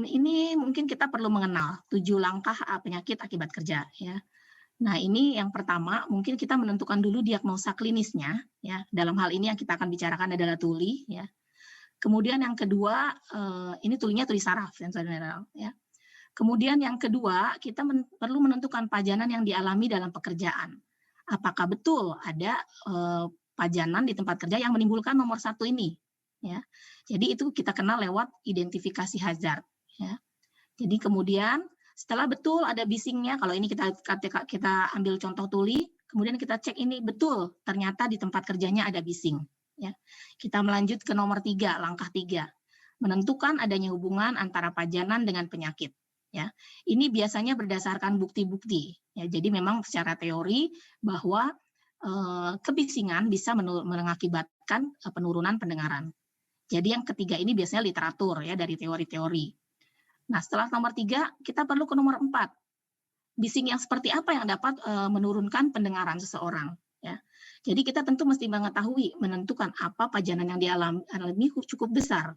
Ini mungkin kita perlu mengenal 7 langkah penyakit akibat kerja ya. Nah, ini yang pertama mungkin kita menentukan dulu diagnosa klinisnya ya. Dalam hal ini yang kita akan bicarakan adalah tuli ya. Kemudian yang kedua, ini tulinya tuli saraf sensor neural ya. Kemudian yang kedua, kita perlu menentukan pajanan yang dialami dalam pekerjaan. Apakah betul ada pajanan di tempat kerja yang menimbulkan nomor satu ini? Ya, jadi itu kita kenal lewat identifikasi hazard. Ya. Jadi kemudian setelah betul ada bisingnya, kalau ini kita ambil contoh tuli, kemudian kita cek ini betul ternyata di tempat kerjanya ada bising. Ya. Kita melanjut ke nomor 3, langkah 3, menentukan adanya hubungan antara pajanan dengan penyakit. Ya, ini biasanya berdasarkan bukti-bukti. Ya, jadi memang secara teori bahwa kebisingan bisa mengakibatkan penurunan pendengaran. Jadi yang ketiga ini biasanya literatur ya dari teori-teori. Nah, setelah nomor 3, kita perlu ke nomor 4. Bising yang seperti apa yang dapat menurunkan pendengaran seseorang. Ya. Jadi kita tentu mesti mengetahui, menentukan apa pajanan yang dialami cukup besar.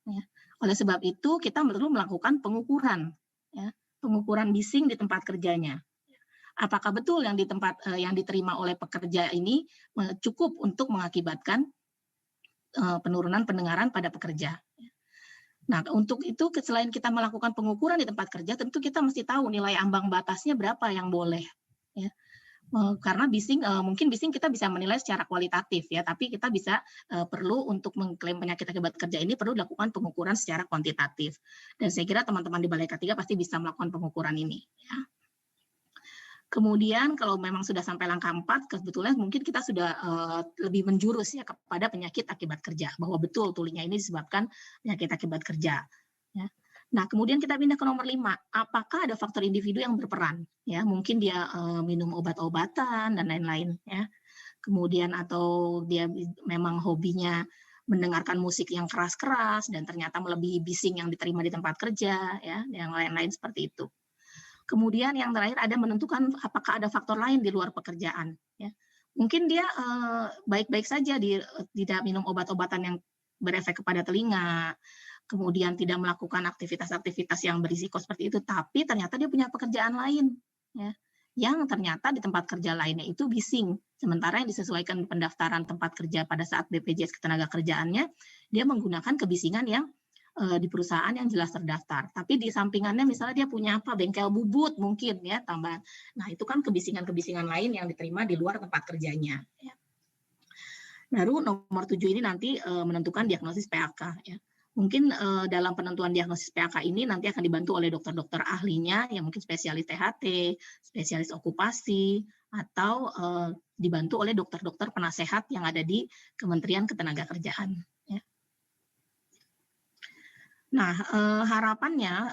Ya. Oleh sebab itu kita perlu melakukan pengukuran. Ya, pengukuran bising di tempat kerjanya. Apakah betul yang di tempat yang diterima oleh pekerja ini cukup untuk mengakibatkan penurunan pendengaran pada pekerja. Nah, untuk itu selain kita melakukan pengukuran di tempat kerja, tentu kita mesti tahu nilai ambang batasnya berapa yang boleh. Ya. Karena mungkin bising kita bisa menilai secara kualitatif ya, tapi kita bisa perlu untuk mengklaim penyakit akibat kerja ini perlu dilakukan pengukuran secara kuantitatif. Dan saya kira teman-teman di Balai K3 pasti bisa melakukan pengukuran ini. Ya. Kemudian kalau memang sudah sampai langkah 4, kebetulan mungkin kita sudah lebih menjurus ya kepada penyakit akibat kerja, bahwa betul tulinya ini disebabkan penyakit akibat kerja. Ya. Nah, kemudian kita pindah ke nomor 5. Apakah ada faktor individu yang berperan? Ya, mungkin dia minum obat-obatan dan lain-lain. Ya. Kemudian atau dia memang hobinya mendengarkan musik yang keras-keras dan ternyata melebihi bising yang diterima di tempat kerja, ya, yang lain-lain seperti itu. Kemudian yang terakhir ada menentukan apakah ada faktor lain di luar pekerjaan. Ya. Mungkin dia baik-baik saja, tidak minum obat-obatan yang berefek kepada telinga, kemudian tidak melakukan aktivitas-aktivitas yang berisiko seperti itu, tapi ternyata dia punya pekerjaan lain, ya, yang ternyata di tempat kerja lainnya itu bising. Sementara yang disesuaikan pendaftaran tempat kerja pada saat BPJS Ketenagakerjaannya, dia menggunakan kebisingan yang di perusahaan yang jelas terdaftar. Tapi di sampingannya misalnya dia punya bengkel bubut mungkin ya tambahan. Nah itu kan kebisingan-kebisingan lain yang diterima di luar tempat kerjanya. Ya. Baru nomor 7 ini nanti menentukan diagnosis PAK. Ya. Mungkin dalam penentuan diagnosis PAK ini nanti akan dibantu oleh dokter-dokter ahlinya, yang mungkin spesialis THT, spesialis okupasi, atau dibantu oleh dokter-dokter penasehat yang ada di Kementerian Ketenagakerjaan. Ya. Nah, harapannya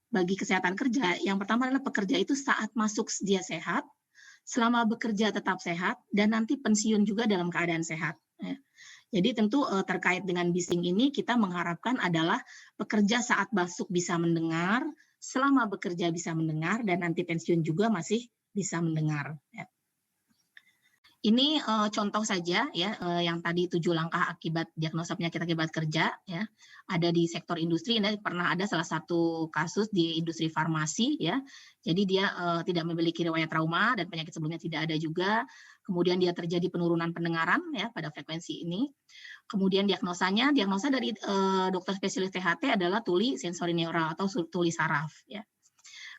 bagi kesehatan kerja, yang pertama adalah pekerja itu saat masuk dia sehat, selama bekerja tetap sehat, dan nanti pensiun juga dalam keadaan sehat. Ya. Jadi tentu terkait dengan bising ini kita mengharapkan adalah pekerja saat masuk bisa mendengar, selama bekerja bisa mendengar, dan nanti pensiun juga masih bisa mendengar. Ya. Ini contoh saja ya yang tadi 7 langkah akibat diagnosa penyakit akibat kerja ya. Ada di sektor industri, ini pernah ada salah satu kasus di industri farmasi ya. Jadi dia tidak memiliki riwayat trauma dan penyakit sebelumnya tidak ada juga. Kemudian dia terjadi penurunan pendengaran ya pada frekuensi ini. Kemudian diagnosa dari dokter spesialis THT adalah tuli sensori neural atau tuli saraf ya.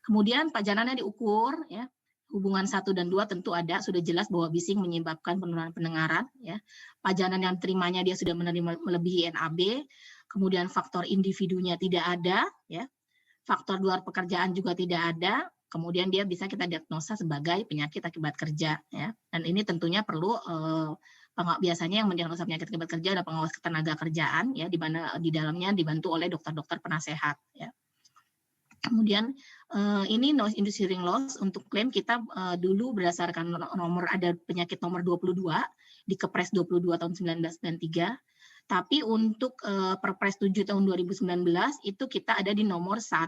Kemudian pajanannya diukur ya. Hubungan 1 dan 2 tentu ada, sudah jelas bahwa bising menyebabkan penurunan pendengaran. Ya. Pajanan yang terimanya dia sudah menerima melebihi NAB, kemudian faktor individunya tidak ada, ya. Faktor luar pekerjaan juga tidak ada, kemudian dia bisa kita diagnosa sebagai penyakit akibat kerja. Ya. Dan ini tentunya perlu biasanya yang mendiagnosa penyakit akibat kerja adalah pengawas ketenagakerjaan, ya, di mana di dalamnya dibantu oleh dokter-dokter penasehat. Ya. Kemudian ini noise induced hearing loss untuk klaim kita dulu berdasarkan nomor ada penyakit nomor 22 di Kepres 22 tahun 1993. Tapi untuk Perpres 7 tahun 2019 itu kita ada di nomor 1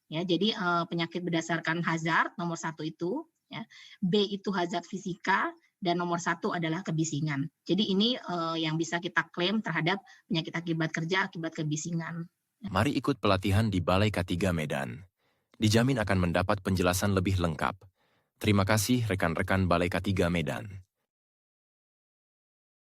ya. Jadi penyakit berdasarkan hazard nomor 1 itu ya. B itu hazard fisika dan nomor 1 adalah kebisingan. Jadi ini yang bisa kita klaim terhadap penyakit akibat kerja akibat kebisingan. Mari ikut pelatihan di Balai K3 Medan. Dijamin akan mendapat penjelasan lebih lengkap. Terima kasih rekan-rekan Balai K3 Medan.